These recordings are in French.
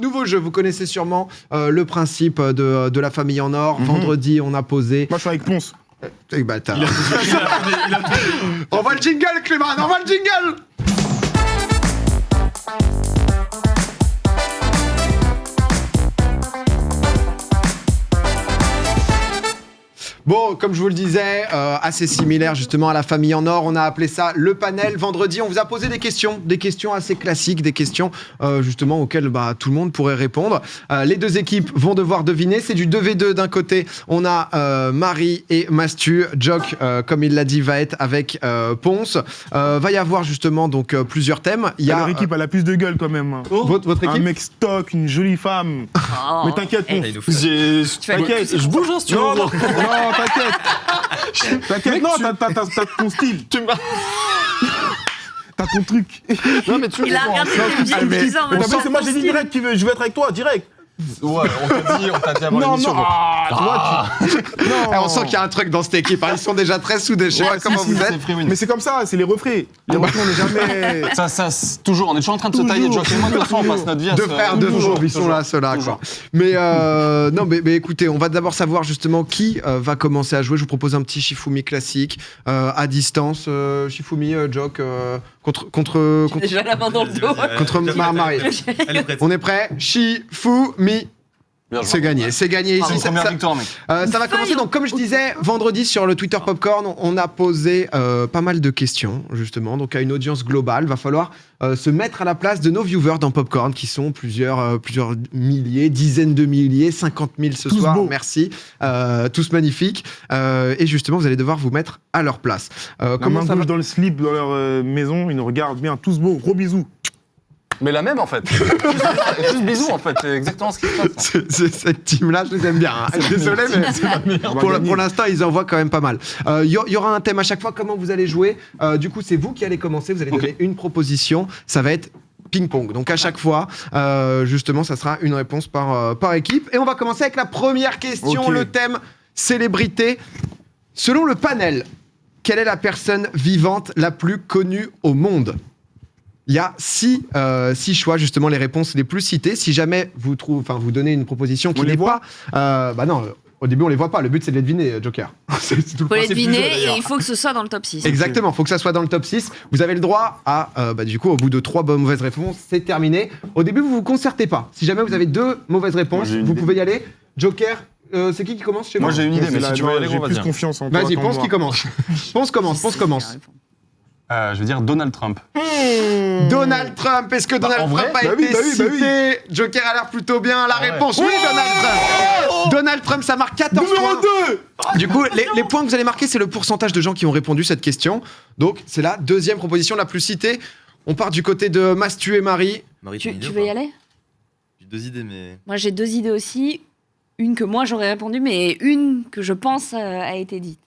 Nouveau jeu, vous connaissez sûrement le principe de la famille en or. Vendredi, on a posé... Moi, je suis avec Ponce. Bâtard. Envoie le jingle, Clément, envoie le jingle. Bon, comme je vous le disais, assez similaire justement à la famille en or, on a appelé ça le panel. Vendredi, on vous a posé des questions assez classiques, des questions justement auxquelles tout le monde pourrait répondre. Les deux équipes vont devoir deviner, c'est du 2v2 d'un côté, on a Marie et Mastu. Jock, comme il l'a dit, va être avec Ponce. Va y avoir justement donc plusieurs thèmes. Leur équipe a la plus de gueule quand même. Votre équipe. Un mec stock, une jolie femme. Mais t'inquiète, Ponce. T'inquiète, je bouge si tu veux. Non, t'inquiète, non, t'as ton style. T'as ton truc. Non, mais tu Il a regardé le film, C'est moi, j'ai dit direct, je veux être avec toi, direct. Ouais, on t'a dit avant l'émission. On sent qu'il y a un truc dans cette équipe. Ils sont déjà très soudés. Je sais pas comment vous êtes. Mais c'est comme ça, c'est les refrains. Les refrains, on n'est jamais. Ça, toujours, on est toujours en train de se tailler. Jock et moi, de toute façon, on passe notre vie à Deux frères, deux jours, ils sont là, ceux-là. Mais non, mais écoutez, on va d'abord savoir justement qui va commencer à jouer. Je vous propose un petit Shifumi classique à distance. Shifumi, Jock, contre. Déjà la main dans le dos. Contre Marie. On est prêt? Shifumi. C'est gagné ici. Première victoire, mec. Ça va commencer. Donc, comme je disais, vendredi sur le Twitter Popcorn, on a posé pas mal de questions, justement, donc à une audience globale. Va falloir se mettre à la place de nos viewers dans Popcorn, qui sont plusieurs milliers, dizaines de milliers, 50 000 ce tous soir. Beaux. Merci. Tous magnifiques. Et justement, vous allez devoir vous mettre à leur place. Comment ça va dans le slip, dans leur maison, ils nous regardent bien, tous beaux. Gros bisous. Mais la même, en fait. Juste bisous, en fait. C'est exactement ce qui se passe. Cette team-là, je les aime bien. Hein. Désolé, mais pour l'instant, ils envoient quand même pas mal. Il y aura un thème à chaque fois. Comment vous allez jouer? Du coup, c'est vous qui allez commencer. Vous allez donner une proposition. Ça va être ping-pong. Donc, à chaque fois, justement, ça sera une réponse par équipe. Et on va commencer avec la première question. Le thème célébrité. Selon le panel, quelle est la personne vivante la plus connue au monde? Il y a six choix, justement, les réponses les plus citées. Si jamais vous donnez une proposition qui n'est pas... non, au début, on les voit pas. Le but, c'est de les deviner, Joker. Il faut les deviner et il faut que ce soit dans le top 6. Exactement, il faut que ça soit dans le top 6. Vous avez le droit à, du coup, au bout de 3 mauvaises réponses, c'est terminé. Au début, vous vous concertez pas. Si jamais vous avez 2 mauvaises réponses, vous pouvez y aller. Joker, c'est qui commence chez moi? Moi, j'ai une idée, mais si tu veux y aller, j'ai on va plus dire. confiance en toi. Vas-y, pense qui commence. Ponce commence. Je veux dire Donald Trump. Donald Trump, est-ce que Donald en Trump vrai a été cité? Joker a l'air plutôt bien. La réponse, oui, Donald Trump. Donald Trump, ça marque 14 points. Numéro 2. Du coup, les points que vous allez marquer, c'est le pourcentage de gens qui ont répondu cette question. Donc, c'est la deuxième proposition la plus citée. On part du côté de Mastu et Marie. Marie, Tu veux y aller? J'ai 2 idées, mais. Moi, j'ai 2 idées aussi. Une que moi, j'aurais répondu, mais une que je pense a été dite.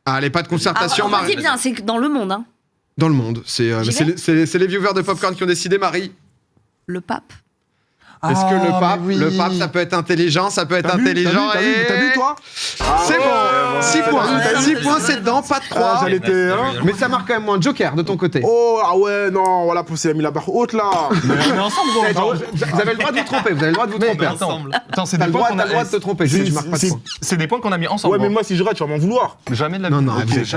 Allez, pas de concertation, Marie. C'est bien, c'est que dans le monde, hein. Dans le monde. C'est les viewers de Popcorn qui ont décidé, Marie. Le pape. Est-ce que le pape, ça peut être intelligent, ça peut être intelligent et... T'as vu, toi? C'est bon, 6 points. 6 points, c'est dedans, pas de 3. Mais ça marque quand même moins. Joker, de ton côté. Oh, ah ouais, non, voilà, il a mis la barre haute, là. Mais on est ensemble, gros. Vous avez le droit de vous tromper, Attends, c'est T'as des le points droit de te tromper, juste tu marques pas de points. C'est des points qu'on a mis ensemble. Ouais, mais moi, si je rate, tu vas m'en vouloir. Jamais de la vie. Non,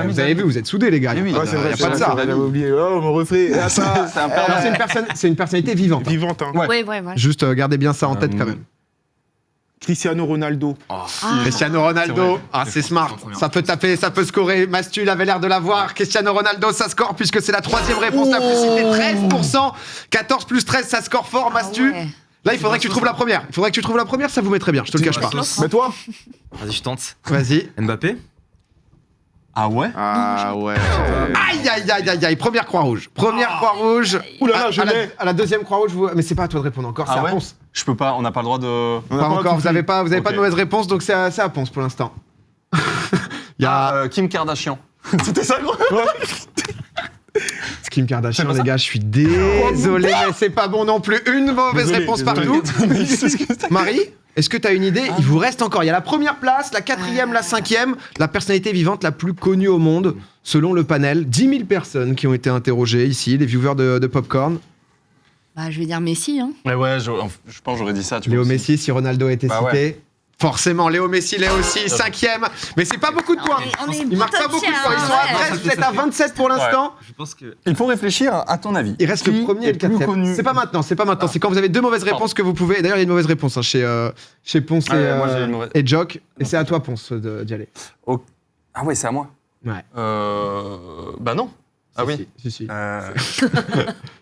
vous avez vu, vous êtes soudés, les gars. Oui, Ouais, c'est vrai, y a pas de ça. J'avais oublié. Oh, mon refrain. C'est une personnalité vivante. Vivante, hein. Ouais. Juste gardez bien ça en tête quand même. Cristiano Ronaldo. Cristiano Ronaldo, c'est smart. Ça peut taper, ça peut scorer. Mastu, il avait l'air de l'avoir. Cristiano Ronaldo, ça score puisque c'est la 3e réponse la plus citée. 13%. 14 plus 13, ça score fort, Mastu. Ouais. Là, il faudrait que tu trouves la première. Ça vous mettrait bien, je te le cache pas. Mais toi? Vas-y, je tente. Vas-y. Mbappé. Ah ouais? Ah ouais. Aïe. Première Croix-Rouge. Ouh là là, je l'ai. À la 2e Croix-Rouge, mais c'est pas à toi de répondre encore, c'est à Ponce. Je peux pas, on n'a pas le droit de... Pas encore, vous avez pas de mauvaise réponse, donc c'est à Ponce pour l'instant. Il y a Kim Kardashian. C'était ça, gros? Kim Kardashian, les gars, je suis désolé, mais c'est pas bon non plus. Une mauvaise réponse partout. Marie, est-ce que tu as une idée? Il vous reste encore. Il y a la première place, la 4e, la 5e, la personnalité vivante la plus connue au monde, selon le panel. 10 000 personnes qui ont été interrogées ici, les viewers de Popcorn. Bah, je vais dire Messi. Hein. Mais ouais, je pense que j'aurais dit ça. Tu Léo vois, aussi. Messi, si Ronaldo était Bah cité. ouais. Forcément, Léo Messi l'est aussi, 5e. Mais c'est pas beaucoup de points. On est Ils marquent pas top beaucoup de tiers, points. Ils sont à ouais. 13, vous êtes à 27 pour l'instant. Je pense que. Il faut réfléchir à ton avis. Il reste le premier et le plus 4e. connu C'est pas maintenant, c'est pas maintenant. C'est quand vous avez deux mauvaises réponses que vous pouvez. D'ailleurs, il y a une mauvaise réponse hein, chez Ponce Moi, j'ai une mauvaise. et Jock. Et c'est à toi, Ponce, d'y aller. Ah ouais, c'est à moi. Ouais. Bah non. Ah oui. Si. Euh,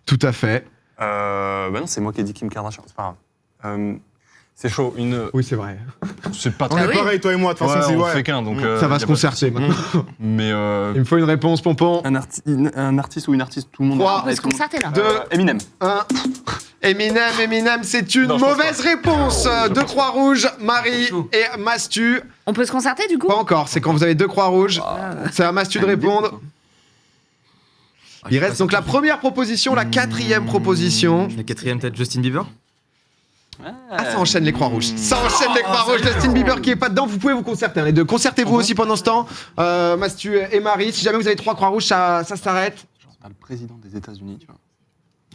Tout à fait. bah non, c'est moi qui ai dit Kim Kardashian. C'est pas grave. C'est chaud. Oui, c'est vrai. C'est pas On très. est pareil, toi et moi, de toute façon, c'est on ouais. fait qu'un, donc. Ça va y se a pas de concerter souci. maintenant. Mais Il me faut une réponse, Pompon. un artiste ou une artiste, tout le monde. Trois. On peut se concerter là. Deux. Eminem. 1. Eminem, c'est une Non, je pense mauvaise réponse. Deux croix rouges, Marie Chaud. et Mastu. On peut se concerter du coup Pas encore, c'est quand vous avez deux croix rouges. C'est à Mastu de répondre. Il reste donc la première proposition, la 4e proposition. La 4e, peut-être Justin Bieber. Ah, ça enchaîne les croix rouges. Ça enchaîne les croix rouges. Justin Bieber qui est pas dedans, vous pouvez vous concerter hein, les deux. Concertez-vous aussi pendant ce temps. Mastu et Marie, si jamais vous avez 3 croix rouges, ça s'arrête. C'est pas le président des États-Unis, tu vois.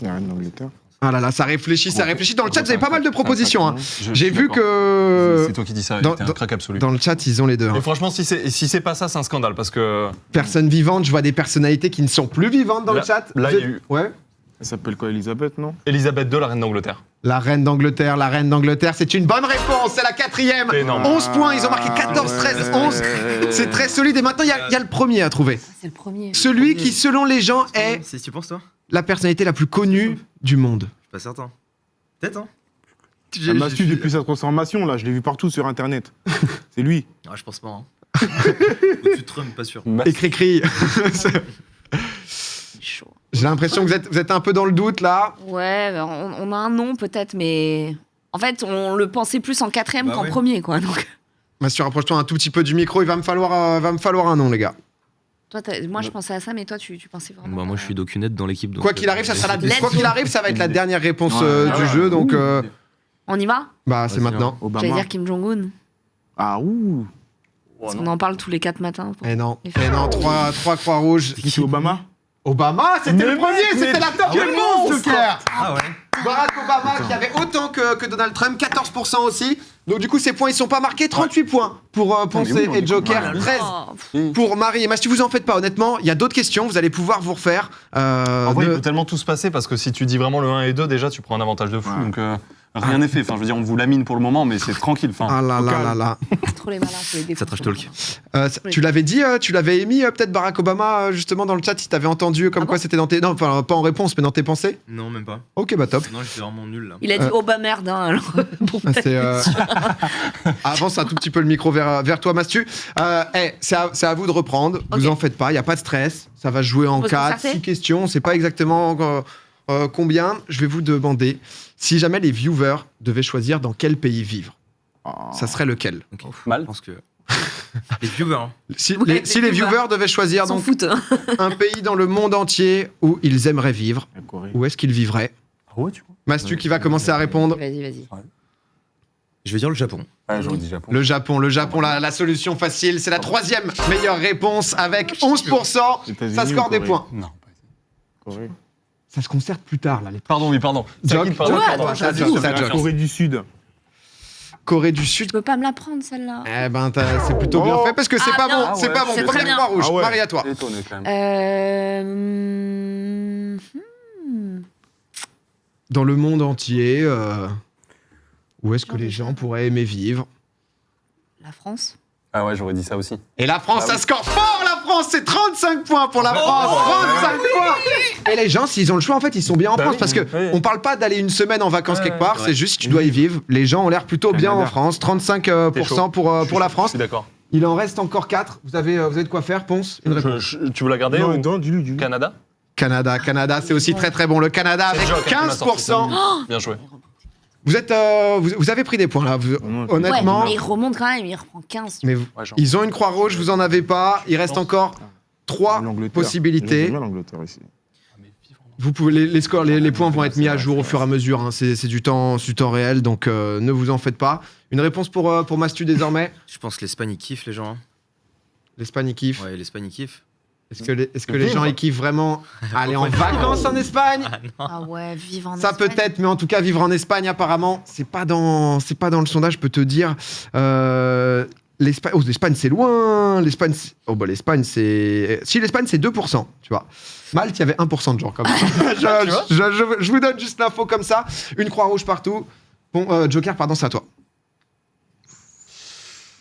Il y a rien d'Angleterre. Ah là là, ça réfléchit. Dans le chat, vous avez pas mal de propositions. Hein. Je J'ai suis vu d'accord. que C'est toi qui dis ça. dans- T'es un crack absolu. dans le chat, ils ont les deux. hein. Et franchement, si c'est pas ça, c'est un scandale parce que Personnes vivantes, je vois des personnalités qui ne sont plus vivantes dans Là- le chat. là, Vous il y a êtes- eu- Ouais. Elle s'appelle quoi, Elisabeth, non? Elisabeth II, la reine d'Angleterre. La reine d'Angleterre, c'est une bonne réponse, c'est la 4e. C'est énorme. 11 points, ils ont marqué 14, 13, 11. C'est très solide et maintenant il y a le premier à trouver. C'est le premier. Celui qui, selon les gens, est C'est si tu penses, toi? la personnalité la plus connue du monde. Je suis pas certain. Peut-être, hein? Elle m'a su depuis sa transformation, là, je l'ai vu partout sur internet. C'est lui. Ah, je pense pas. Hein. Au-dessus de Trump, pas sûr. Écrit-cri. Chaud. J'ai l'impression que vous êtes un peu dans le doute là. Ouais, on a un nom peut-être, mais en fait, on le pensait plus en 4e Bah qu'en ouais. premier, quoi. Donc, Mastu, rapproche-toi un tout petit peu du micro, il va me falloir un nom, les gars. toi, moi, je pensais à ça, mais toi, tu pensais vraiment. Bah, moi, je suis d'aucunette dans l'équipe. donc, Quoi qu'il arrive, ça sera Let's quoi qu'il go. arrive, ça va être la dernière réponse Ouais. du jeu, donc On y va bah c'est Vas-y, maintenant. J'allais Obama. dire Kim Jong-un. Ah, ouh. Parce qu'on en parle tous les 4 matins. Eh non, 3 croix rouges. Qui c'est Obama? Obama, c'était le premier, c'était la top Ah ouais, réponse, monstre. Joker. Ah ouais. Barack Obama qui avait autant que Donald Trump, 14% aussi. Donc du coup, ces points, ils sont pas marqués. 38 points pour Ponce mais oui, et Joker, on est 13 Oh, pour Marie et Mastu. Vous en faites pas, honnêtement. Il y a d'autres questions, vous allez pouvoir vous refaire. En vrai, il ne- peut tellement tout se passer parce que si tu dis vraiment le 1 et 2, déjà, tu prends un avantage de fou. Ouais. Donc rien n'est fait. Enfin, je veux dire, on vous lamine pour le moment, mais c'est tranquille. Enfin, Ah là là calme. là là. trop les malins, faut les défoncer. Ça trash talk. Tu l'avais dit, tu l'avais émis peut-être Barack Obama justement dans le chat si t'avais entendu comme Ah quoi bon c'était dans tes... Non, enfin pas en réponse mais dans tes pensées. Non, même pas. Ok, bah top. Non, j'étais vraiment nul là. Il a dit oh bah merde, hein, alors. Bon, Ah, Avance un tout petit peu le micro vers toi, Mastu. C'est à vous de reprendre. Vous Ok. en faites pas, il n'y a pas de stress. Ça va se jouer en Faut se 4, concerter 6 questions. On ne sait pas exactement combien. Je vais vous demander si jamais les viewers devaient choisir dans quel pays vivre. Ah. Ça serait lequel Ok. Mal. Je pense que. Les viewers. Hein. Si, Ouais, si les les viewers. viewers devaient choisir Ils s'en donc foutent. Hein. un pays dans le monde entier où ils aimeraient vivre, La Corée. où est-ce qu'ils vivraient? Ah ouais, tu vois. Mastu qui va commencer à répondre. Vas-y. Je vais dire le Japon. Ouais, j'aurais dit Japon. Le Japon, la solution facile. C'est la 3e meilleure réponse avec 11%. États-Unis Ça score ou des Corée? points. Non. Corée. Ça se concerte plus tard là. Pardon, oui, pardon. Jock, Sakine, pardon. Jock, Pardon, attends, je te Jock, dis, ça, je te Jock. dis. Corée du Sud. Corée du Sud. Tu peux pas me la prendre celle-là. Eh ben, c'est plutôt bien Oh. fait parce que c'est Ah, pas bien. bon. Ah C'est ouais. pas bon. C'est très Première bien. croix rouge. Ah ouais. Marie, à toi. Étonné quand même. Dans le monde entier, où est-ce que les gens pourraient aimer vivre? La France. Ah ouais, j'aurais dit ça aussi. Et la France, Ah ça oui. score fort, la France, c'est 35 points pour la France, 35 points. Et les gens, s'ils ont le choix, en fait, ils sont bien en Bah France oui, parce que oui. on parle pas d'aller une semaine en vacances Ouais, quelque part, ouais. c'est juste si tu dois y vivre. Les gens ont l'air plutôt bien Canada. en France, 35% pour la Je France. suis d'accord. Il en reste encore 4. Vous avez de quoi faire, Ponce? Une réponse. Tu veux la garder Non, ou non, dis-lui. Canada Canada, c'est aussi très très bon. Le Canada C'est avec Jock, hein, qui m'a sorti ça. 15%. Bien joué. Vous êtes, vous avez pris des points là. Non, Honnêtement, Ouais, mais il remonte quand même, il reprend 15. mais Ouais, genre. ils ont une croix rouge, vous en avez pas. Il reste encore 3 L'Angleterre. possibilités. J'aime bien l'Angleterre ici. Vous pouvez les scores, les points vont être mis à jour au fur et à mesure. Hein. C'est du temps réel, donc ne vous en faites pas. Une réponse pour Mastu désormais. Je pense que l'Espagne, ils kiffent les gens. Hein. L'Espagne il kiffe. Ouais, l'Espagne, ils kiffent. Est-ce que les gens ils kiffent vraiment aller en vacances en Espagne? Ah ouais, vivre en Ça Espagne. peut-être, mais en tout cas, vivre en Espagne, apparemment, c'est pas dans le sondage, je peux te dire. L'Espagne, c'est loin. L'Espagne, Si, l'Espagne, c'est 2%, tu vois. Malte, il y avait 1% de gens comme ça. je vous donne juste l'info comme ça. Une croix rouge partout. Bon, Joker, pardon, c'est à toi.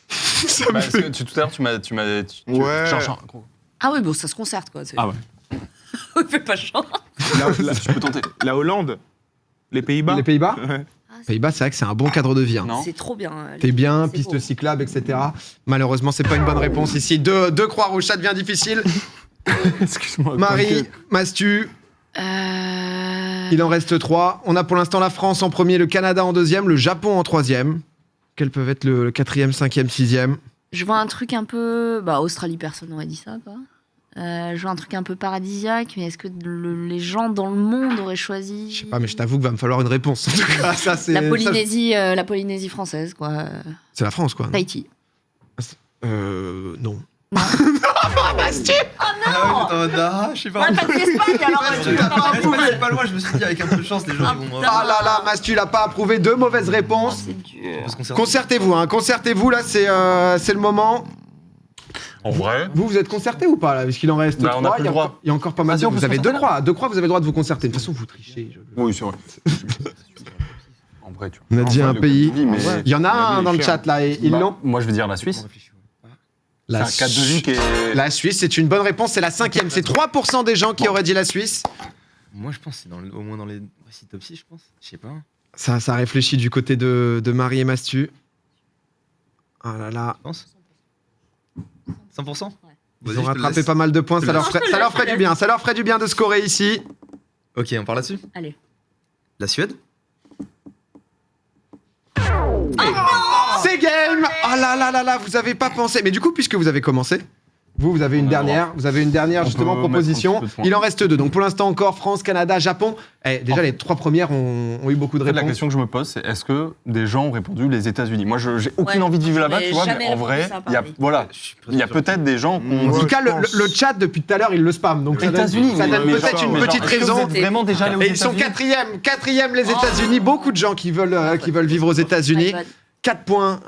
Ça me Bah, fait- tout à l'heure, tu m'as. Ouais. Ah oui, bon, ça se concerte, quoi. Ah ouais. On fait pas chiant. Je peux tenter. La Hollande, les Pays-Bas. Les Pays-Bas Ouais. Pays-Bas, c'est vrai que c'est un bon cadre de vie. Hein. Non. C'est trop bien. T'es bien, C'est piste beau. cyclable, etc. Malheureusement, c'est pas une bonne réponse ici. Deux croix rouges, ça devient difficile. Excuse-moi. Marie, t'inquiète. Mastu, Euh... il en reste 3. On a pour l'instant la France en premier, le Canada en deuxième, le Japon en troisième. Quels peuvent être le 4e, 5e, 6e? Je vois un truc un peu... Bah, Australie, personne n'aurait dit ça, quoi. Je vois un truc un peu paradisiaque, mais est-ce que les gens dans le monde auraient choisi... Je sais pas, mais je t'avoue qu'il va me falloir une réponse. En tout cas, ça, c'est... La Polynésie française, quoi. C'est la France, quoi. Tahiti. Non. Je sais pas. pas de l'Espagne, alors C'est pas loin, je me suis dit avec un peu de chance, les gens ils vont. Ah là là, Mastu l'a pas approuvé. 2 mauvaises réponses. C'est dur. Parce qu'on s'est- Concertez-vous, hein. Concertez-vous, là, c'est le moment. En vrai. Vous êtes concertés ou pas, là? Parce qu'il en reste Bah, 3. on a plus il, y a le droit. encore, il y a encore pas mal Ah, si, de... on peut Vous se avez concerter, 2 croix. 2 croix, vous avez le droit de vous concerter. De toute façon, vous trichez. Oui, c'est vrai. En vrai, tu On a dit Enfin, un le pays. Covid, mais- Il y en a La vie un est dans le chère. chat, là. Et ils Bah, l'ont. Moi, je vais dire la Suisse. C'est un cadre de vie qui est. La Suisse, c'est une bonne réponse. C'est la 5e. C'est 3% des gens qui auraient dit la Suisse. Moi je pense que c'est au moins dans les top 6, je pense. Je sais pas. Ça réfléchit du côté de Marie et Mastu. Ah là là. Je pense. 100%. Ils ont rattrapé pas mal de points. Ça leur ferait du bien. Ça leur ferait du bien de scorer ici. Ok, on part là-dessus. Allez. La Suède. C'est game. Ah là là là là. Vous avez pas pensé. Mais du coup, puisque vous avez commencé, vous avez une dernière. Vous avez une dernière On justement peut mettre un proposition. petit peu de points. Il en reste 2. Donc pour l'instant encore France, Canada, Japon. Déjà les 3 premières ont eu beaucoup de En fait, la réponses. question que je me pose, c'est est-ce que des gens ont répondu les États-Unis? Moi, j'ai aucune Ouais, envie de vivre là-bas, j'aurais tu vois, jamais mais en répondu vrai, ça, il y a, pareil. voilà, Je suis il y a peut-être des gens qui ont. En Ouais, tout cas, je pense. le chat depuis tout à l'heure, il le spam. Donc ça donne États-Unis, ça donne mais peut-être genre, une mais petite Est-ce que raison. vous êtes vraiment déjà allé aux Et ils sont États-Unis? quatrième les États-Unis. Beaucoup de gens qui veulent vivre aux États-Unis. My bad. 4 points,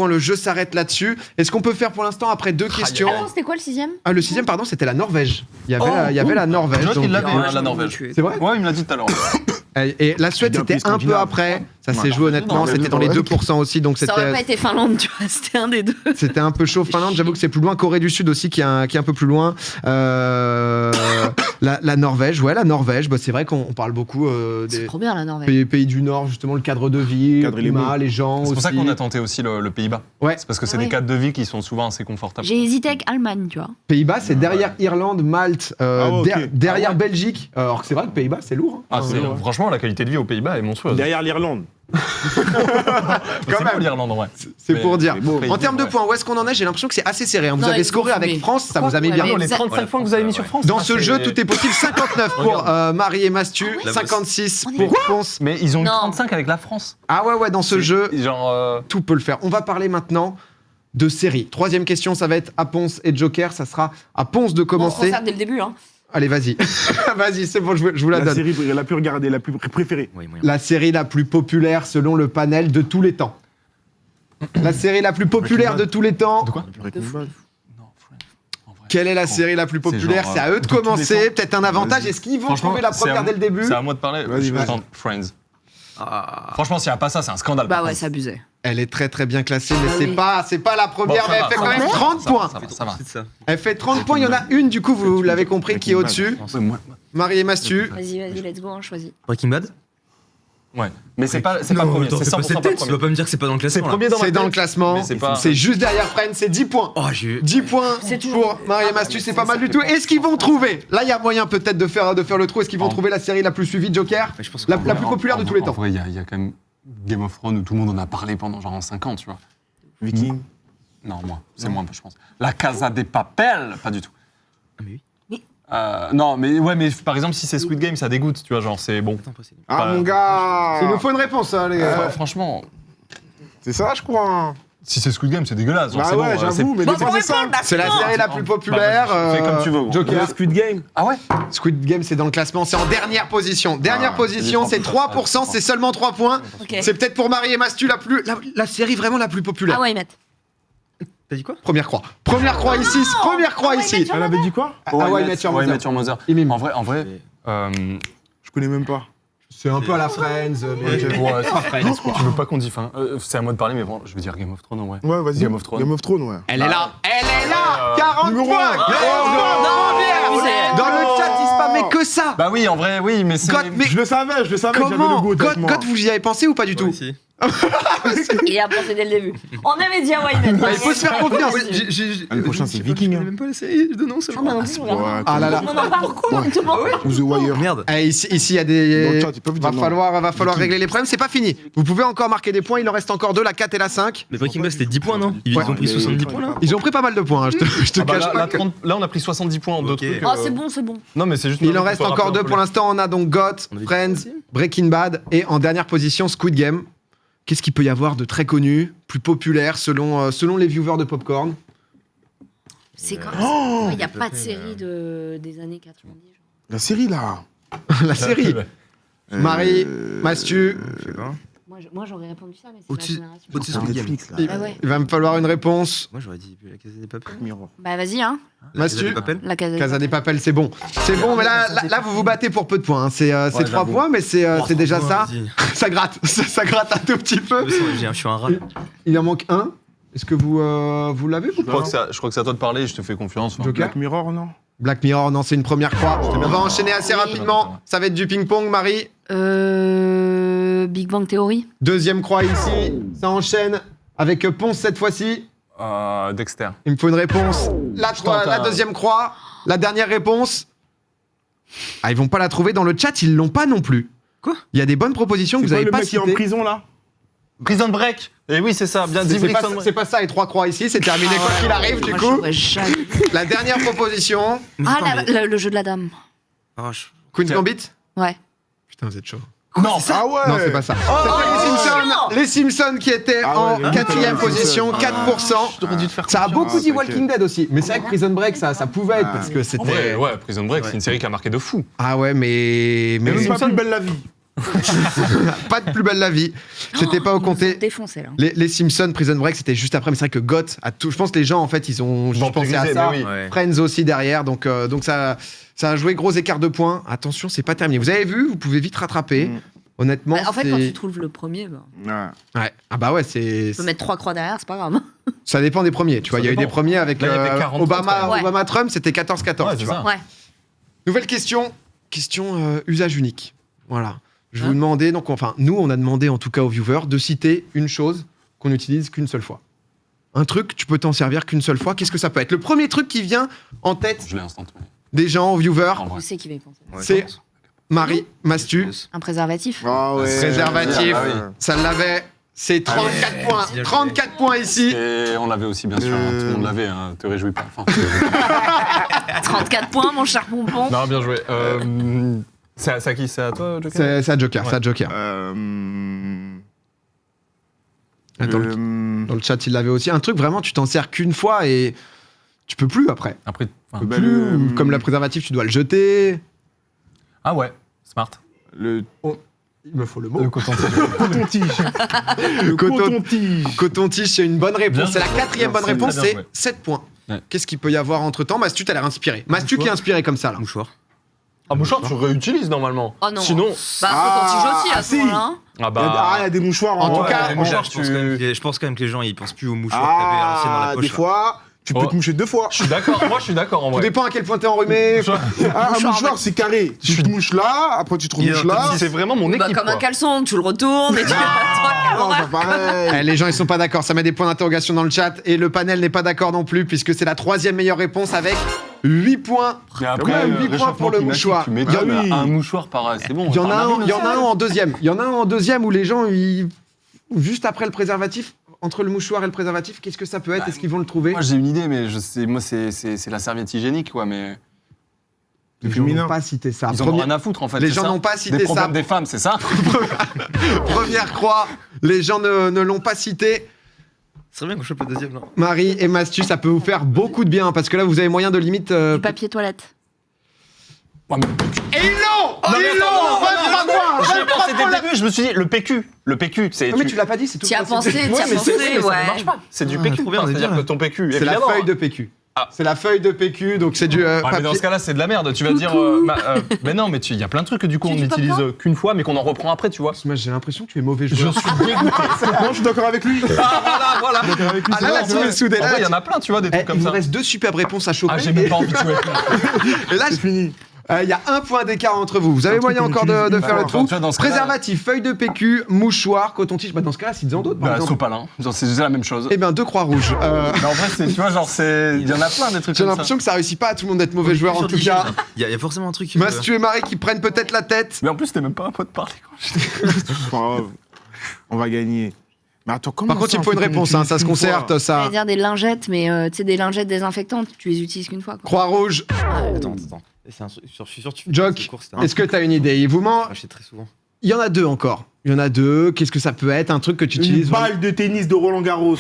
le jeu s'arrête là-dessus. Est-ce qu'on peut faire pour l'instant après 2 questions? Attends, c'était quoi le 6e? Ah, le 6e, pardon, c'était la Norvège. Il y avait la Norvège. L'autre, donc- il l'avait, Ah, hein, la Norvège. C'est vrai? Ouais, il me l'a dit tout à l'heure. Et la Suède, Bien c'était plus un peu scandinave. après. Ça s'est Ouais, joué honnêtement. Norvège, C'était dans les Norvège. 2% aussi. Donc Ça aurait pas c'était été Finlande, tu vois, c'était un des deux. c'était un peu chaud. Finlande, j'avoue que c'est plus loin. Corée du Sud aussi, qui est un peu plus loin. La Norvège, ouais, la Norvège. Bah, c'est vrai qu'on parle beaucoup C'est des trop bien la Norvège. pays du Nord, justement, le cadre de vie, le Cadre, il est climat, bon. les gens. C'est pour ça aussi. qu'on a tenté aussi le Pays-Bas. Ouais. C'est parce que c'est Ah des ouais. cadres de vie qui sont souvent assez confortables. J'ai hésité avec Allemagne, tu vois. Pays-Bas, c'est derrière Irlande, Malte, Ah ouais, ok. derrière Ah ouais. Belgique. Alors que c'est vrai que Pays-Bas, c'est lourd. hein. Ah, c'est- ouais. franchement, la qualité de vie aux Pays-Bas est monstrueuse. Derrière l'Irlande. C'est même. beau l'Irlande en vrai. C'est Mais- pour dire. c'est beau. En termes de Ouais. points, où est-ce qu'on en est? J'ai l'impression que c'est assez serré. hein. Vous Non, avez ils scoré sont avec fumés. France, ça vous a mis Ouais, bien. mais Les ça- 35 points que vous avez mis sur France. Dans ça, ce c'est- jeu, tout est possible. 59 pour Marie et Mastu, La 56 On est pour Ponce. Mais ils ont eu Non. 35 avec la France. Ah ouais, dans ce C'est- jeu, Genre. tout peut le faire. On va parler maintenant de série. 3e question, ça va être à Ponce et Joker. Ça sera à Ponce de On commencer. concerte dès le début, hein. Allez, vas-y. Vas-y, c'est bon, je vous la La donne. série la plus regardée, la plus préférée. Oui, moyen. La série la plus populaire selon le panel de tous les temps. La série la plus populaire de tous les temps. De quoi Breaking Bad. Non, en vrai. Quelle est la série la plus C'est populaire? genre, C'est à eux de de tous les commencer. temps. Peut-être un avantage. Vas-y. Est-ce qu'ils vont Franchement, trouver la c'est première à- dès le début? C'est à moi de parler. Vas-y, Je vas-y. présente Friends. Ah. Franchement, s'il n'y a pas ça, c'est un scandale. Bah par ouais, contre. c'est abusé. Elle est très très bien classée, mais Ah c'est oui. pas la première, Bon, ça mais elle va, fait ça quand va, même ça va, 30 ça va, points. Ça va. C'est ça. Elle fait 30 points, il y en a une, du coup, vous l'avez compris, qui est au-dessus. Ouais, moi- Marie et Mastu. Vas-y, let's go, on choisit. Breaking Bad. Ouais. Mais c'est pas premier. C'est 100% pas Tu premier. dois pas me dire que c'est pas dans le C'est classement. là. premier dans ma C'est dans le tête. classement. Mais c'est pas- C'est juste derrière Friends, c'est 10 points. Oh, j'ai eu. 10 points C'est toujours- pour Marie et Mastu, c'est pas mal du tout. Est-ce qu'ils vont trouver? Là, il y a moyen peut-être de faire le trou. Est-ce qu'ils vont En- trouver la série la plus suivie, Joker? Je pense La que. plus populaire de tous les En temps. vrai, il y a quand même Game of Thrones où tout le monde en a parlé pendant genre 5 ans, tu vois. Viking. Non, moi. C'est moins, je pense. La Casa des Papel, pas du tout. Ah, mais oui. Non, mais ouais, mais par exemple, si c'est Squid Game, ça dégoûte, tu vois, genre c'est bon. Attends, possible. Ah, Bah, mon gars. Il nous faut une réponse, hein, les gars. Franchement, C'est ça, je crois. Hein. Si c'est Squid Game, c'est dégueulasse. Genre, Bah c'est ouais, bon, j'avoue, mais des fois, c'est ça. C'est la série la plus populaire. Fais comme tu veux, gros. Joker. Squid Game. Ah ouais Squid Game, c'est dans le classement, c'est en dernière position. Dernière position, c'est 3%, c'est seulement 3 points. Ok. C'est peut-être pour Marie et Mastu la série vraiment la plus populaire. Ah ouais, ils mettent. T'as dit quoi? Première croix. Première croix ici, première croix ici. Elle avait dit quoi? Ah ouais, Mathieu Mother. Il mime. En vrai, Je connais même pas. C'est un peu à la Friends. Mais... ouais, tu veux pas qu'on dise. C'est à moi de parler, mais bon, je veux dire Game of Thrones en vrai. Ouais, vas-y. Game of Thrones. Game of Thrones, ouais. Elle est là, elle est là. 40 Numéro points. un. Let's Oh, go. non, mais- Dans le chat, ils spammaient que ça. Bah oui, en vrai, oui, mais c'est. God, mais Je le savais, que j'avais comment le goût. God, vous y avez pensé ou pas du tout? Ici. Il a pensé dès le début. On avait dit ah ouais, ils mettent. Bah, il faut se faire confiance. L'année prochaine, c'est Viking. Je connais même pas la série de nom Ah, seulement. bah, non, plus, on regarde. Ah là là. On en parle correctement. The Wire. Merde. Eh, ici, il y a Dans des. le chat, ils peuvent dire Va non. falloir régler les problèmes. C'est pas fini. Vous pouvez encore marquer des points. Il en reste encore 2, la 4 et la 5. Mais Breaking Bad c'était 10 points, non? Ils Ouais. ont pris 70 points là? Ils ont pris pas mal de points. Hein. Je te Ah bah cache là, pas. là, que- 30 là, on a pris 70 points en deux Ok. trucs. Oh, c'est bon, c'est bon. Non, mais c'est juste. Il en reste encore 2 pour l'instant. On a donc GOT, On avait dit Friends, aussi. Breaking Bad et en dernière position Squid Game. Qu'est-ce qu'il peut y avoir de très connu, plus populaire selon les viewers de Popcorn? C'est quand Oh, il n'y a pas de série des années 90. genre. la série, là. La série. Marie, Mastu, Je sais pas. Moi, j'aurais répondu ça, mais c'est Au-dessus- ma génération. au-dessus- Sur Squid Game. Netflix, là. il Ah ouais. il va me falloir une réponse. Moi j'aurais dit la Casa des Papel. Mirror. Bah vas-y, hein. La Casa Mastu des Papel. La Casa. Casa des Papel, c'est bon. C'est bon, mais là, vous vous battez pour peu de points. Hein. C'est 3 j'avoue. points, mais c'est déjà ça. Vas-y. Ça gratte. Ça gratte un tout petit peu. Je suis un rat. Il en manque un. Est-ce que vous l'avez ou Je crois pas que c'est à toi de parler, je te fais confiance. Joker. Black Mirror, non? Black Mirror, non, c'est une première croix. On va enchaîner assez rapidement. Ça va être du ping-pong, Marie. Big Bang Theory. Deuxième croix ici. Ça enchaîne avec Ponce cette fois-ci. Dexter. Il me faut une réponse. La tente, deuxième croix. La dernière réponse. Ah, ils vont pas la trouver dans le chat, ils l'ont pas non plus. Quoi? Il y a des bonnes propositions que C'est vous pas avez le pas mec qui est en citées. prison, là? Prison Break. Et oui, c'est ça. Bien dit, C'est pas ça, les 3 croix ici, c'est terminé quoi qu'il arrive du Moi, coup. j'aurais jamais- La dernière proposition, Ah, le jeu de la dame. Queen's Tiens. Gambit. Ouais. Putain, vous êtes chaud. Non, Ah ouais! Non, c'est pas ça. C'était les Simpsons qui étaient Ah en ouais, 4ème les position, Simpsons. 4%. J'aurais dû te faire Ça a beaucoup dit Ah, Walking Dead aussi, mais c'est vrai que Prison Break, ça pouvait être parce que En c'était. vrai, ouais, Prison Break, c'est une série qui a marqué de fou. Ah ouais, mais Mais même pas Simpsons. plus belle la vie. pas de plus belle la vie. C'était pas au Ils nous ont compté. défoncé là. Les Simpsons, Prison Break, c'était juste après, mais c'est vrai que GOT a tout. Je pense que les gens en fait, ils ont juste pensé à Vampirisé, ça. mais oui. Ouais. Friends aussi derrière, donc ça a joué gros écart de points. Attention, c'est pas terminé. Vous avez vu, vous pouvez vite rattraper. Mm. Honnêtement, Bah, en fait, quand c'est- tu trouves le premier, bah, Ouais. Ouais. Ah bah ouais, c'est. tu peux mettre 3 croix derrière, c'est pas grave. Ça dépend des premiers. Tu vois, il y a eu dépend. des premiers avec Là, il y avait 40, Obama, ouais. Obama-Trump, c'était 14-14. Ouais, tu c'est vois. ça. Ouais. Nouvelle question. Question usage unique. Voilà. Je vais Hein vous demander, donc enfin, nous, on a demandé en tout cas aux viewers de citer une chose qu'on n'utilise qu'une seule fois. Un truc, tu peux t'en servir qu'une seule fois. Qu'est-ce que ça peut être? Le premier truc qui vient en tête Je l'ai instantanément. des gens, aux viewers, En Je vrai. sais qui va y penser. c'est Marie, Mastu, Un préservatif. Ah ouais. préservatif. Ah oui. Ça l'avait. C'est 34 points. bien joué. 34 points ici. Et on l'avait aussi, bien sûr. hein. Tout le monde l'avait, hein. Te réjouis pas. Enfin, 34 points, mon cher pompon. non, bien joué. C'est à qui? C'est à toi, Joker? C'est à Joker, Ouais. c'est à Joker. Attends, dans le chat, il l'avait aussi. Un truc vraiment, tu t'en sers qu'une fois et tu peux plus après. Après. enfin, Tu peux Bah, plus, le- comme la préservatif, tu dois le jeter. Ah ouais, smart. Le Il me faut le mot. coton-tige. coton-tige. Le Coton- coton-tige. Coton-tige, c'est une bonne réponse. Bien C'est la joué. 4e bonne Merci, réponse, très c'est bien joué. 7 points. Ouais. Qu'est-ce qu'il peut y avoir entre temps? Mastu, t'as l'air inspiré. Mastu qui est inspiré comme ça là. Mouchoir. Ah, mouchoir, tu réutilises normalement. Oh non. Sinon. Bah, coton-tige aussi à ce si. moment-là. hein. Ah Il y a des mouchoirs En tout ouais, cas, les on- mouchoirs, Je pense quand même que les gens ils pensent plus aux mouchoirs qu'il y avait à l'ancienne dans la Ah, poche. des fois, tu peux Oh. te moucher 2 fois. Je suis d'accord, moi je suis d'accord en Tout vrai. dépend à quel point t'es enrhumé. Ah, un mouchoir, c'est carré. Tu te mouches là, après tu te remouches là. C'est vraiment mon Bah, équipe. comme un quoi. caleçon, tu le retournes et tu. Non, c'est pas pareil. Eh, les gens ils sont pas d'accord, ça met des points d'interrogation dans le chat et le panel n'est pas d'accord non plus puisque c'est la 3e meilleure réponse avec 8 points. Mais Quand même, 8 points pour le mouchoir. Tu m'étonnes, Ah oui. un mouchoir par. C'est bon. Il y en a par un, narine, il y en a un en deuxième. Il y en a un en deuxième où les gens ils juste après le préservatif, entre le mouchoir et le préservatif, qu'est-ce que ça peut être? Bah, Est-ce qu'ils vont le trouver? Moi j'ai une idée, mais je sais, moi c'est la serviette hygiénique quoi, mais. Les gens féminin. n'ont pas cité ça. Ils en ont Première- rien à foutre en fait. les c'est gens ça n'ont pas Des cité ça. problèmes des femmes, c'est ça? Première croix, les gens ne l'ont pas cité. Ce serait bien qu'on chope le deuxième, non? Marie et Mastu, ça peut vous faire beaucoup de bien parce que là, vous avez moyen de limite. Du papier toilette. Ouais, mais- Et non, Non, mais attends, non, je l'ai pensé dès le points. début, je me suis dit, le PQ, c'est. Non, mais tu l'as pas dit, c'est tout. T'y as pensé, Ouais, mais c'est- ouais. ça marche pas. C'est du Ah, PQ, trop bien, on est c'est-à-dire bien, que ton PQ. C'est la évidemment, feuille hein. de PQ. Ah. C'est la feuille de PQ, donc c'est du Ouais, mais papier. dans ce cas-là, c'est de la merde. Tu vas dire. Mais non, mais il y a plein de trucs que du coup Tu on dis pas n'utilise quoi qu'une fois, mais qu'on en reprend après, tu vois. Moi, j'ai l'impression que tu es mauvais Je joueur. suis dégoûté. Non, je suis d'accord avec lui. Ah, voilà. Ah là, là, tu es soudé. En vrai, il y en a plein, tu vois, des trucs Il comme vous ça. reste 2 superbes réponses à choper. Ah, j'ai même pas envie de jouer avec toi. Et là, C'est fini. il y a 1 point d'écart entre vous. Vous avez Un truc moyen qu'on encore de utilise une faire le fois. trou. Tu vois, dans ce cas-là- Préservatif, feuille de PQ, mouchoir, coton-tige. Bah, dans ce cas-là, s'ils en d'autres, par Bah, exemple. sopalin. Genre, c'est la même chose. Eh bien, 2 croix rouges. Mais en vrai, tu vois, genre, il y en a plein des trucs J'ai comme ça. l'impression que ça réussit pas à tout le monde d'être mauvais joueur en tout cas. Il y a forcément un truc. Mastu et Marie qui prennent peut-être la tête. Mais en plus, c'était même pas un pote parler. C'est pas grave. On va gagner. Mais attends, comment Par contre, il me faut une réponse, hein, ça se concerte, ça. J'allais dire des lingettes, mais tu sais, des lingettes désinfectantes, tu les utilises qu'une fois. Quoi. Croix rouge. Attends. C'est un truc. Je suis sûr que tu fais Jock, des courses, est-ce que t'as une idée? Il vous ment. Je fais très souvent. Il y en a 2 encore. Il y en a 2. Qu'est-ce que ça peut être? Un truc que tu Une utilises balle de tennis de Roland Garros.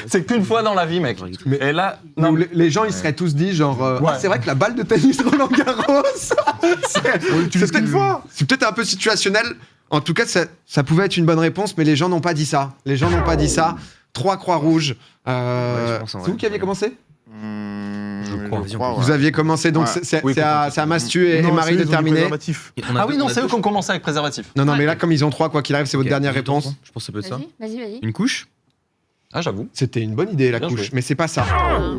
C'est qu'une fois dans la vie, mec. Mais- Et là, Non, non, les gens ils seraient tous dit genre Ouais. ah, c'est vrai que la balle de tennis Roland Garros c'est peut-être un peu situationnel. En tout cas ça pouvait être une bonne réponse mais les gens n'ont pas dit ça. Les gens n'ont pas dit ça. 3 croix rouges. je pense, en C'est vrai. vous qui aviez commencé? Je crois, vas-y, on peut- Vous aviez commencé donc Ouais. c'est Oui, à Mastu et Marie de terminer. Ah oui, non, c'est eux qui ont commencé avec préservatif. Non mais Ouais. là comme ils ont 3 quoi qu'il arrive c'est votre dernière réponse. Je pense que ça peut être ça. Vas-y. Une couche? Ah, j'avoue. C'était une bonne idée la Bien couche joué. mais c'est pas ça.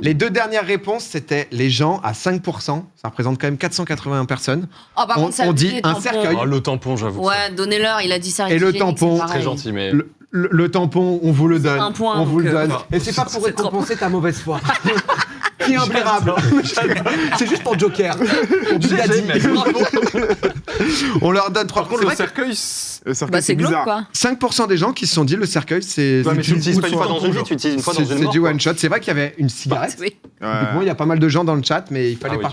Les 2 dernières réponses c'était les gens à 5%. Ça représente quand même 481 personnes. Oh, par On- contre, ça on le dit dit, un tampon. cercueil. Oh, le tampon, j'avoue. Ouais, donnez-leur, il a dit ça. Et le tampon, Très gentil, mais. Le tampon, on vous le donne. un point, on vous le donc, donne. Et c'est pas pour c'est trop. récompenser ta mauvaise foi. Qui est imblairable. C'est juste pour Joker. Pour Big Daddy. On leur donne 3 Par points. contre, le C'est vrai que cercueil. Bah, c'est glauque, quoi. 5% des gens qui se sont dit le cercueil, c'est Ouais, mais tu l'utilises pas une fois Tampon, dans une vie, genre. tu l'utilises une fois dans une c'est mort. du quoi. one shot. C'est vrai qu'il y avait une cigarette. Oui. Typiquement, il y a pas mal de gens dans le chat, mais il fallait Ah oui,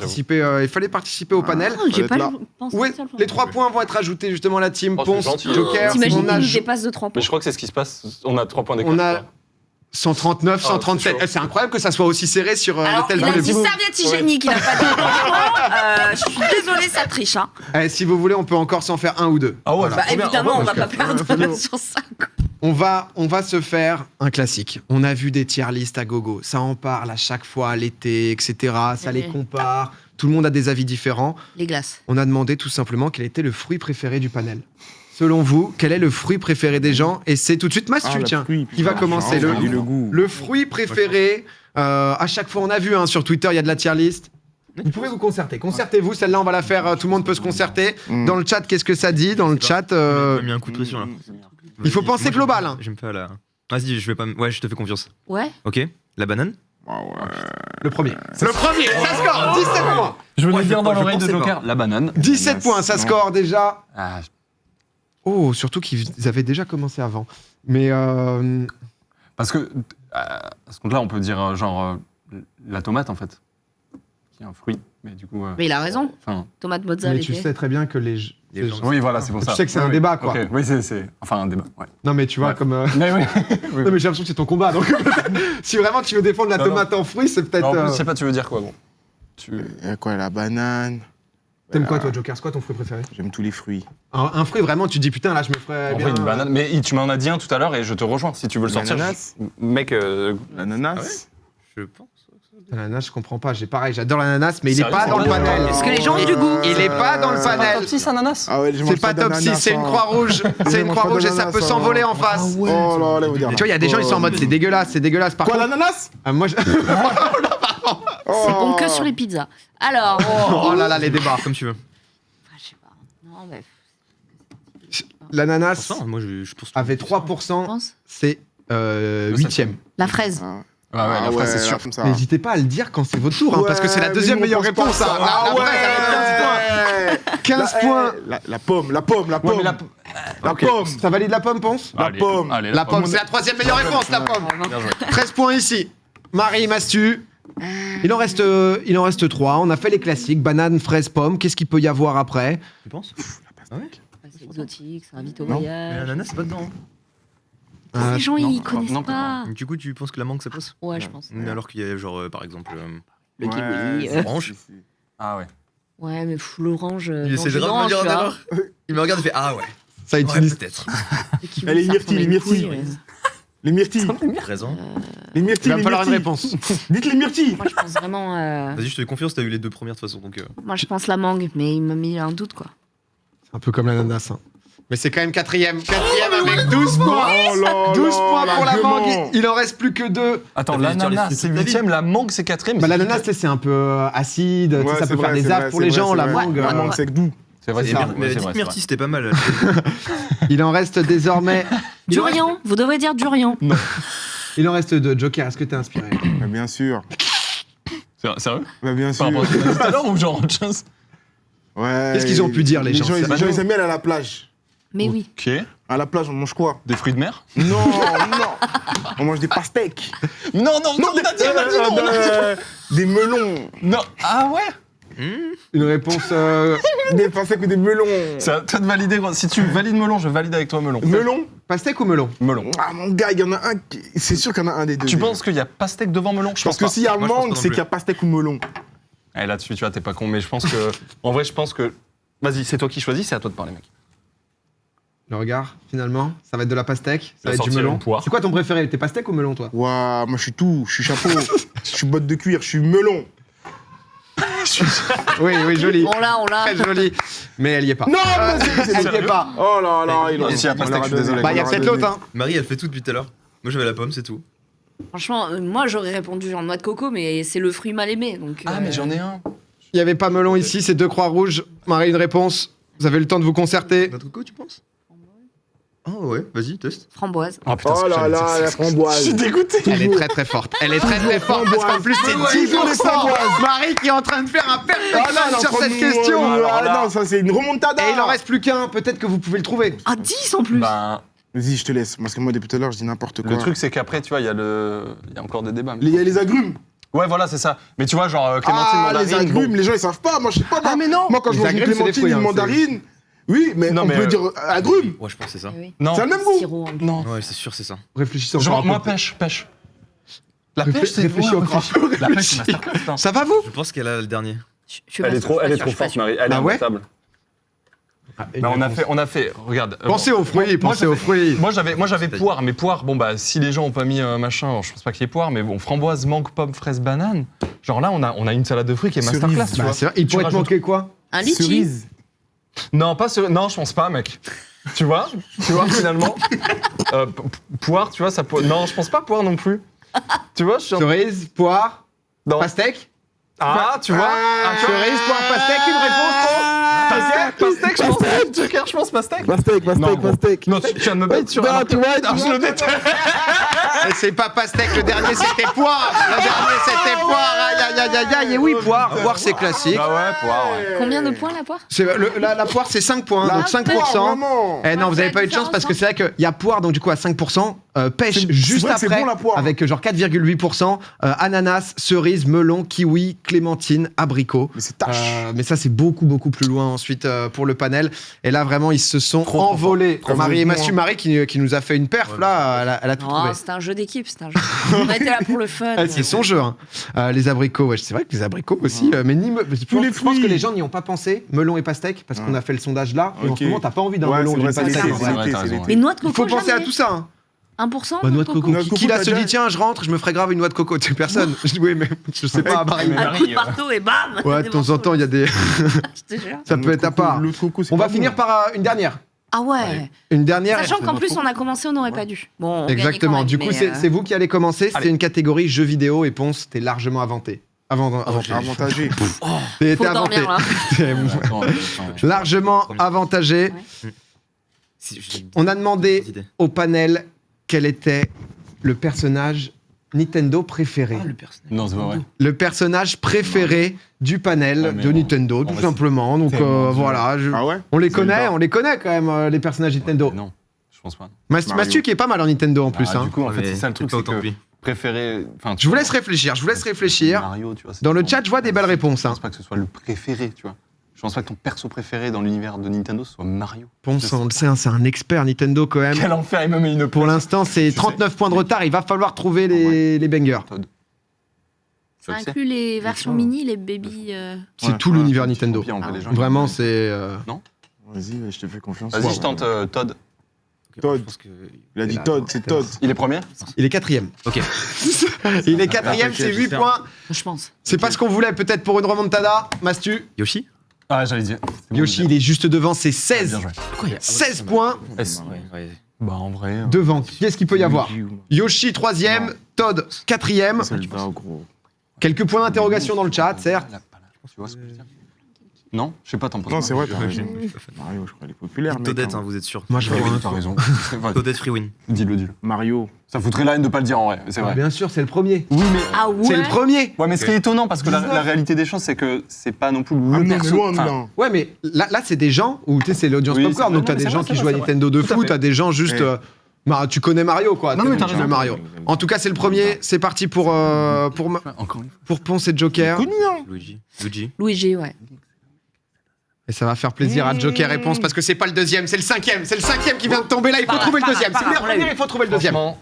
participer au panel. Oh, j'ai être pas là. pensé Ouais, à ça, le les 3 points vont être ajoutés justement à la team Oh, c'est Ponce, gentil. Joker. T'imagines On qu'il a, nous dépasse de 3 Mais points. je crois que c'est ce qui se passe. On a 3 points d'écart. on a quoi. 139, Ah, 137. c'est chaud. C'est incroyable que ça soit aussi serré sur Alors, le tel il a volet. dit serviette hygiénique, il a pas dit tampon. Je suis désolée, ça triche. Hein. Si vous voulez, on peut encore s'en faire un ou 2. Ah ouais, Bah, trop bien. évidemment, Ah ouais, on va parce pas que- perdre sur ça. Quoi. On va se faire un classique. On a vu des tier lists à gogo. Ça en parle à chaque fois, l'été, etc. Ça les Oui. compare. Tout le monde a des avis différents. Les glaces. On a demandé tout simplement quel était le fruit préféré du panel. Selon vous, quel est le fruit préféré des gens? Et c'est tout de suite Mastu, tiens, qui va commencer. Le goût. Le fruit préféré, à chaque fois, on a vu sur Twitter, il y a de la tier list. Vous pouvez vous concerter. Concertez-vous, celle-là, on va la faire. Tout le monde peut se concerter. Dans le chat, qu'est-ce que ça dit? Dans le chat, Tu m'as mis un coup de pression là. il faut Vas-y, penser moi, global. hein. J'aime pas la. Vas-y, je vais pas. Ouais, je te fais confiance. Ouais. Ok. La banane? Le premier. Le premier, ça score 17 points. Je venais Ouais, dire dans je l'oreille de pensais Joker, la banane. 17 points, ça Non. score déjà. Ah, Oh, surtout qu'ils avaient déjà commencé avant. Mais parce que à ce compte-là, on peut dire la tomate en fait, qui est un fruit, mais du coup. Mais il a raison. Enfin, Tomate mozzarella. tu sais très bien que les gens- oui, voilà, c'est pour Tu ça. sais que c'est un Oui, débat, quoi. ok, oui, c'est enfin un débat. Ouais. Non, mais tu vois, Ouais. comme. Mais oui. Non, mais j'ai l'impression que c'est ton combat. Donc, si vraiment tu veux défendre la Non, tomate en fruits, c'est peut-être. En plus, je sais pas, tu veux dire quoi, bon. Quoi, la banane. T'aimes quoi, toi, Joker? C'est quoi ton fruit préféré? J'aime tous les fruits. Un fruit, vraiment, tu te dis putain, là, je me ferais En bien. vrai, une banane. Mais tu m'en as dit un tout à l'heure et je te rejoins si tu veux le sortir. L'ananas. Mec, L'ananas. Je pense. L'ananas, je comprends pas. Pareil, j'adore l'ananas, mais il est Sérieux, pas c'est dans le vrai panel. Parce que les gens ont du goût. Il est pas dans le panel. top 6 ananas. Ah ouais, je mange C'est pas top 6, d'ananas, c'est une hein. croix rouge. C'est une mange croix pas rouge et ça d'ananas, peut hein. s'envoler en face. Oh là là, vous dire. Tu vois, il y a des gens, ils sont en mode c'est dégueulasse, c'est dégueulasse. Par Quoi, contre, l'ananas? moi, je- C'est bon que sur les pizzas. Alors. oh là là, les débats. Comme tu veux. Je sais pas. Non, mais. L'ananas Franchement, moi je pense. avait Je 3%, pense. c'est 8ème. La fraise. Ah ouais, la fraise, c'est sûr. Comme ça. N'hésitez pas à le dire quand c'est votre tour, hein, parce que c'est la Ouais, deuxième mais nous, meilleure on pense réponse. pas hein. ça. La Ah fraise, elle a 15 points. La pomme, la pomme, la pomme. Ouais, mais La Ok. pomme. Ça valide la pomme, Ponce? La pomme. Allez, La pomme, c'est la troisième meilleure réponse, la pomme. Bien joué. 13 points ici. Marie, Mastu. Il en reste 3. On a fait les classiques banane, fraise, pomme. Qu'est-ce qu'il peut y avoir après? Tu penses? C'est exotique, c'est un vite au Non. Mais voyage. l'ananas, c'est pas dedans. Hein. Ah, Les gens, non, ils connaissent non, pas. Du coup, tu penses que la mangue ça passe Ouais, je pense. Alors qu'il y a genre par exemple. Le kiwi. c'est- Orange. Ah ouais. Ouais, mais l'orange. Il essaie de me dire en erreur. Il me regarde et fait ah ouais. Ça Ouais, utilise. peut-être. Les myrtilles, les myrtilles. Les myrtilles. Présent. Les Il myrtilles, va les me falloir une myrtilles. réponse. Dites les myrtilles. Moi, je pense vraiment. Vas-y, je te fais confiance. T'as eu les deux premières de toute façon donc. Moi, je pense la mangue, mais il m'a mis un doute, quoi. Un peu comme l'ananas. Hein. Mais c'est quand même quatrième. Quatrième avec 12 points. Oh là 12 là, points pour la l'argument. mangue. Il en reste plus que 2. Attends, T'as fait dire l'ananas les c'est fruits toute ta 8ème, la mangue c'est 4ème. Bah, l'ananas, tu sais, c'est un peu acide. tu sais, Ouais, ça c'est peut faire vrai, des c'est affres vrai, pour c'est les vrai, gens. c'est La vrai. mangue. La mangue, c'est doux. C'est vrai, c'est ça. vrai. Mais c'est dites vrai, myrtille, c'était pas mal. Il en reste désormais. Durian, vous devrez dire durian. Il en reste 2. Joker, est-ce que t'es inspiré? Bah, bien sûr. Sérieux Bah, bien sûr. Par rapport à ce qu'on a dit tout à l'heure ou genre autre chose? Ouais. Qu'est-ce qu'ils ont pu dire, les gens Les C'est gens, ils aiment bien aller à la plage. Mais oui. Ok. À la plage, on mange quoi? Des fruits de mer? Non, non. On mange des pastèques. Non, non, non, on a dit non, on a dit Des melons. non. Ah ouais. Une réponse. Des pastèques ou des melons. C'est à toi de valider. Gros. Si tu valides melon, je valide avec toi melon. Melon? Pastèque ou melon? Melon. Ah, mon gars, il y en a un. C'est sûr qu'il y en a un des deux. Tu déjà. penses qu'il y a pastèque devant melon? Je pense Parce que pas. s'il y a Moi, je pense pas mangue, non c'est plus. qu'il y a pastèque ou melon. Eh, là-dessus, tu vois, t'es pas con, mais je pense que. En vrai, je pense que. Vas-y, c'est toi qui choisis, c'est à toi de parler, mec. Le regard, finalement, ça va être de la pastèque, ça Il a va être du sorti melon. une poire. C'est quoi ton préféré? T'es pastèque ou melon, toi? Ouah, moi je suis tout. Je suis chapeau. Je suis botte de cuir. Je suis melon. Oui, oui, joli. On l'a. Très joli. Mais elle y est pas. Non, mais Elle y est pas. Oh là là, il Si, il y a pastèque, je suis désolé. Bah, il y a peut-être l'autre, hein. Marie, elle fait tout depuis tout à l'heure. Moi, j'avais la pomme, c'est tout. Franchement, moi, j'aurais répondu genre noix de coco, mais c'est le fruit mal aimé. Donc, Ah, mais j'en ai un. Il y avait pas melon ici, c'est 2 croix rouges. Marie, une réponse. Vous avez le temps de vous concerter. Notre coco, tu penses Oh ouais, vas-y, teste. Framboise. Oh putain, Oh là là, la framboise. Je suis dégoûté. Elle est très très forte. Elle est très très forte parce qu'en plus c'est 10%. Marie qui est en train de faire un perfect sur cette question. Ah non, ça c'est une remontada. Et il en reste plus qu'un. Peut-être que vous pouvez le trouver. Ah, 10 en plus. Ben, Vas-y, je te laisse. Parce que moi, depuis tout à l'heure, je dis n'importe quoi. le truc, c'est qu'après, tu vois, il y a encore des débats. Il y a les agrumes. Ouais, voilà, c'est ça. Mais tu vois, genre, clémentine, Ah, mandarine. les agrumes, bon. les gens ils savent pas. Moi, je sais pas. Ah, mais non. Moi, quand Les je mange une agrumes, c'est des clémentine, fruits, une hein, mandarine. Oui, mais Non, on mais, peut dire agrumes. Ouais, je pense que c'est ça. Eh oui. Non. C'est le même goût. Sirop en plus. Non. Ouais, c'est sûr, c'est ça. Réfléchissez encore Genre, un peu. moi, pêche. La Réfléchis- pêche, c'est réfléchis ouais, encore. réfléchis. La pêche, c'est masterclass, putain. Ça va vous? Je pense qu'elle a le dernier. Je suis pas sûre, je suis pas sûre. Marie. Elle Ah ouais imbattable. Bah, on a fait, regarde. Pensez aux fruits, pensez aux fruits. Moi j'avais poire, mais poire, bon bah si les gens ont pas mis machin, je pense pas qu'il y ait poire, mais bon, framboise, mangue, pomme, fraise, banane. Genre là on a une salade de fruits qui est Cerise. masterclass, tu Bah, vois. c'est vrai, il Tu pourrait te rajoutes- manquer quoi? Un litchi. Cerise. Non, non, je pense pas, mec. Tu vois finalement. Poire, tu vois, ça peut. Non, je pense pas poire non plus. Tu vois, je suis. Cerise, poire, Non. pastèque. Ah, tu vois. Tu vois Cerise, poire, pastèque, une réponse. Pastèque, je pense. Joker, je pense pastèque. Pastèque, Non, pastèque, gros. pastèque. Non, tu viens de me bait sur Non, un. tu vois, Ah, je le déteste. Et c'est pas pastèque, le dernier c'était poire. Le dernier c'était poire. Aïe aïe aïe aïe. Et oui, poire. Poire c'est classique. Ah ouais, poire, ouais. Combien de points la poire? La poire c'est 5 points, donc 5%. Vraiment. Eh non, vous c'est avez la pas eu de chance différence, parce que c'est vrai qu'il y a poire, donc du coup à 5%, pêche C'est juste vrai que c'est après, bon, la poire. avec genre 4,8%, ananas, cerise, melon, kiwi, clémentine, abricot. Mais c'est tâche. Mais ça c'est beaucoup beaucoup plus loin ensuite pour le panel. Et là vraiment ils se sont Trop envolés. fort. Marie et Heureusement. Marie qui nous a fait une perf Ouais, là, elle a tout trouvé. Non, c'était un jeu d'équipe, c'était un jeu. On a été là pour le fun. Ah, c'est son jeu. Hein. Les abricots, ouais, c'est vrai que les abricots aussi. Mais je pense fruits. que les gens n'y ont pas pensé, melon et pastèque, parce qu'on a fait le sondage là. Et en Ok. ce moment, t'as pas envie d'un Ouais, melon c'est ou d'une vrai, c'est pastèque. l'été, en c'est vrai. vrai, l'été, t'as c'est raison, l'été. Mais noix de Il coco, faut penser à jamais. tout ça. Hein. 1%. Bah, noix de coco. Noix de coco, Qui là t'as se dit déjà- tiens, je rentre, je me ferai grave une noix de coco. C'est personne. Oui, mais je sais pas. Marie. Mais Un Marie, coup de marteau et bam. Ouais, de temps en temps, il y a des. Je te jure. Ça peut être à part. L'autre coco, c'est On pas va bon. finir par une dernière. Ah ouais. Une dernière. Sachant qu'en plus, on a commencé, on n'aurait pas dû. Bon, on gagnait Exactement. quand même, Du coup, mais, c'est vous qui allez commencer. C'était Allez. une catégorie jeux vidéo et Ponce, t'es largement avanté. Avantagé. Avantagé. T'es Faut avanté. dormir, là. T'es largement Premier. avantagé. On a demandé au panel quel était le personnage Nintendo préféré. le personnage. Non, c'est pas vrai. Le personnage préféré du panel Ah, mais de non. Nintendo, On tout va simplement. Donc tellement dur. voilà, Ah ouais? on les Zelda. connaît quand même, les personnages Nintendo. Non, je pense pas. Mario. Mastu qui est pas mal en Nintendo en plus. Ah, hein. Du coup, en fait, c'est ça le truc, pas c'est autant que que lui. préféré. Enfin, Je vous laisse réfléchir, Mario, tu vois, c'est Dans le tellement- chat, je vois des belles réponses. Je Hein. pense pas que ce soit le préféré, tu vois. pense pas que ton perso préféré dans l'univers de Nintendo soit Mario. Ponce, on le sait, hein, c'est un expert Nintendo quand même. Quel enfer, il me met une Pour l'instant, c'est 39 points de retard. Il va falloir trouver les bangers. Todd. Ça inclut les versions mini, les baby. C'est tout l'univers Nintendo. Pire, en vrai, les gens, Vraiment, c'est. Vas-y, je te fais confiance. Vas-y, je tente Todd. Todd. Je pense que... Il a dit Todd, c'est Todd. Il est premier? Il est 4ème. Ok. Il est 4ème, c'est 8 points. Je pense. C'est pas ce qu'on voulait, peut-être pour une remontada. Mastu. Yoshi? Ah, j'allais dire. Yoshi, il est juste devant, c'est 16. Bien joué. Quoi, 16 points Ouais, ouais. Bah, en vrai. devant. Qu'est-ce qu'il peut y avoir? Yoshi 3ème, Todd 4ème. Zelda, gros. Quelques points d'interrogation dans le chat, certes. Tu vois ce que je veux dire? Non? Je sais pas, t'en penses Non, quoi? c'est vrai, t'as Ouais, raison. je suis pas fan. Mario, je crois, il est populaire. mec, Toadette, hein. hein, vous êtes sûr. Moi, je vois Oui, un. t'as raison. Ouais. Toadette free win. Dis-le. Mario. Ça foutrait la haine de pas le dire en vrai, c'est vrai. Bien sûr, c'est le premier. Oui, mais. Ah ouais. C'est le premier. Ouais, mais ce qui est étonnant, parce que la réalité des choses, c'est que c'est pas non plus Ah, le nous, on est perso. loin, Enfin, là. Ouais, mais là c'est des gens où tu sais, c'est l'audience Oui, popcorn. c'est Donc vrai. t'as des Non, mais gens c'est qui vrai, jouent à c'est vrai. Nintendo de Tout à fou, fait. t'as des gens juste. Tu connais Mario quoi. Non, mais t'as Tu raison. joues Mario. En tout cas, c'est le premier. C'est parti pour Encore une fois. pour Ponce et Joker. Connu, hein. Luigi. Luigi, ouais. Et ça va faire plaisir à Joker et Ponce parce que c'est pas le deuxième, c'est le cinquième. C'est le cinquième qui vient de tomber là. Il faut trouver le deuxième. C'est le premier, il faut trouver le deuxième. Franchement,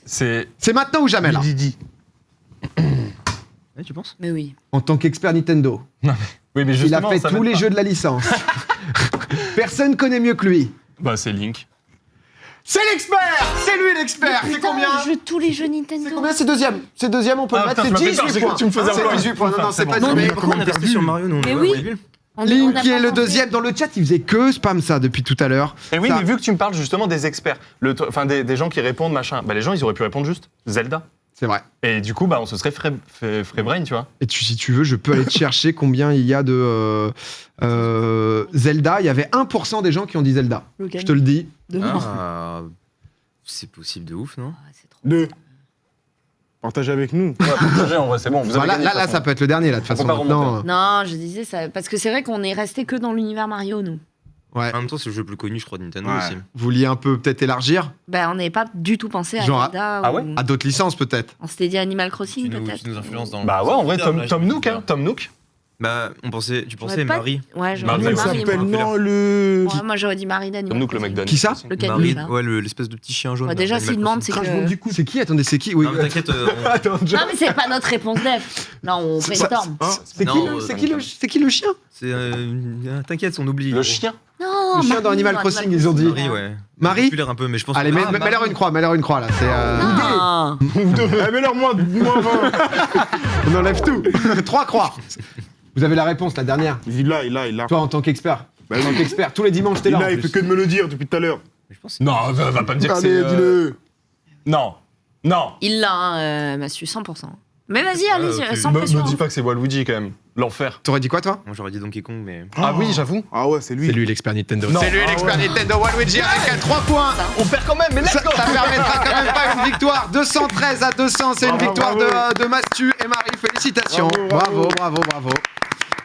c'est. C'est maintenant ou jamais là. Didi. Ouais, tu penses? Mais oui. En tant qu'expert Nintendo, Oui, mais il a justement, fait ça tous m'aide les pas. jeux de la licence. Personne connaît mieux que lui. Bah, c'est Link. C'est l'expert. C'est lui l'expert. C'est Putain, combien? je joue tous les jeux Nintendo. C'est combien? C'est deuxième. C'est deuxième, on peut le Ah, mettre. putain, C'est tu m'as fait 18 peur, j'ai points. cru que tu me faisais C'est avoir 18 points. Non, non, c'est pas bon. mais Pourquoi on est resté sur Mario, nous? Mais on oui. l'a vu. Link qui est le pensé. deuxième dans le chat, il faisait que spam ça depuis tout à l'heure. Et oui, Ça- mais vu que tu me parles justement des experts, enfin des gens qui répondent, machin, bah les gens ils auraient pu répondre juste Zelda. C'est vrai. Et du coup, bah on se serait fait brain, tu vois. Et si tu veux, je peux aller te chercher combien il y a de Zelda. Il y avait 1% des gens qui ont dit Zelda. Logan. Je te le dis. De mort. Ah, c'est possible de ouf, non? Ah, c'est trop. 2. Partage avec nous. Ouais, partagez, en vrai, c'est bon. Vous avez Voilà, gagné, de toute là, façon. ça peut être le dernier là. De toute façon, peut pas maintenant. remonter. Non, je disais ça. Parce que c'est vrai qu'on est resté que dans l'univers Mario, nous. Ouais. En même temps, c'est le jeu le plus connu, je crois, de Nintendo Ouais. aussi. Vous vouliez un peu peut-être élargir Ben, on n'avait pas du tout pensé à Genre, Zelda. ah ou- ouais à d'autres licences peut-être. On s'était dit Animal Crossing, Tu peut-être. nous influences dans. Bah ouais, en vrai, Là, Tom Nook, j'écoute hein, Tom Nook. Bah, tu pensais J'aurais pas- Marie. Ouais, j'aurais Mario, dit ça Il Marie. s'appelle s'appelle, moi. non, le. Ouais, moi, j'aurais dit Marie d'Animal Tom Nook, le Crossing. mec de Qui ça Animal Crossing. Lequel Marie, ça ouais, l'espèce de petit chien jaune. Ouais, là, déjà, d'Animal s'il demande, Crossing. c'est Crash que. Bandicoot. C'est qui? Attendez, c'est qui? Oui. Non, mais t'inquiète. Attends, Non, mais c'est pas notre réponse def. Là, on brainstorm. C'est qui, Non, c'est qui le chien? C'est. T'inquiète, on oublie. Le chien. Non, Le chien dans Marie, Animal dans Crossing, ils ont dit. Marie, ouais. Marie? Populaire un peu, mais je pense. Allez, que- mets-leur une croix, mets-leur une croix là. C'est, Non. Eh, mais alors, moi, 20. on enlève tout. 3 croix. Vous avez la réponse, la dernière. Il l'a. Toi, en tant qu'expert. Bah En tant oui. qu'expert, tous les dimanches, t'es Il là. en l'a, il plus. fait que de me le dire depuis tout à l'heure. Mais je pense que Non, va pas me dire que c'est. Allez, dis-le. Non. Non. Il l'a, hein, Mathieu, 100%. Mais vas-y, allez, ok. sans Me pression. dis pas que c'est Waluigi quand même. L'enfer. T'aurais dit quoi, toi? Moi, j'aurais dit Donkey Kong, mais. Ah oui, j'avoue. Ah ouais, c'est lui. C'est lui l'expert Nintendo. Non. C'est lui Ah l'expert ouais. Nintendo. Waluigi avec 3 points. On perd quand même, mais let's Ça, go. ça permettra quand même pas une victoire. 213 à 200, c'est une Bravo, victoire bravo. de Mastu et Marie. Félicitations. Bravo, Bravo.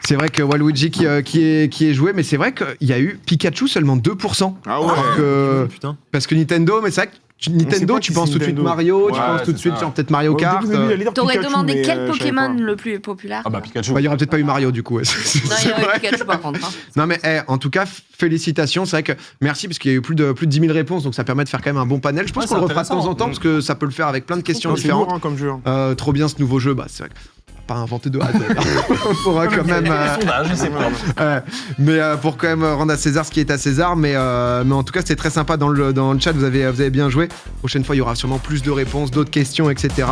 C'est vrai que Waluigi qui est joué, mais c'est vrai qu'il y a eu Pikachu seulement 2%. Ah ouais. Alors que- Putain. parce que Nintendo, mais c'est vrai que Nintendo, pas tu qui penses c'est tout de suite Nintendo. Mario, tu Ouais, penses tout de c'est suite ça. sur peut-être Mario Au Kart. début, il allait dire T'aurais Pikachu, demandé mais, quel je savais Pokémon pas. le plus populaire Ah bah Pikachu. Bah, il y aurait peut-être pas eu Mario du coup. Ouais. Non, il y aurait vrai. Pikachu par contre. hein. Non mais en tout cas, félicitations. C'est vrai que merci parce qu'il y a eu plus de 10 000 réponses, donc ça permet de faire quand même un bon panel. Je pense Ouais, qu'on le c'est refera de temps en intéressant. temps parce que ça peut le faire avec plein de questions C'est lourd, différentes. hein, comme jeu. hein. Trop bien ce nouveau jeu. Bah c'est vrai que pas inventé de A à Z. On pourra quand même. Sondage, c'est pas. Mais pour quand même rendre à César ce qui est à César. Mais en tout cas, c'était très sympa dans le chat. Vous avez bien joué. Prochaine fois, il y aura sûrement plus de réponses, d'autres questions, etc.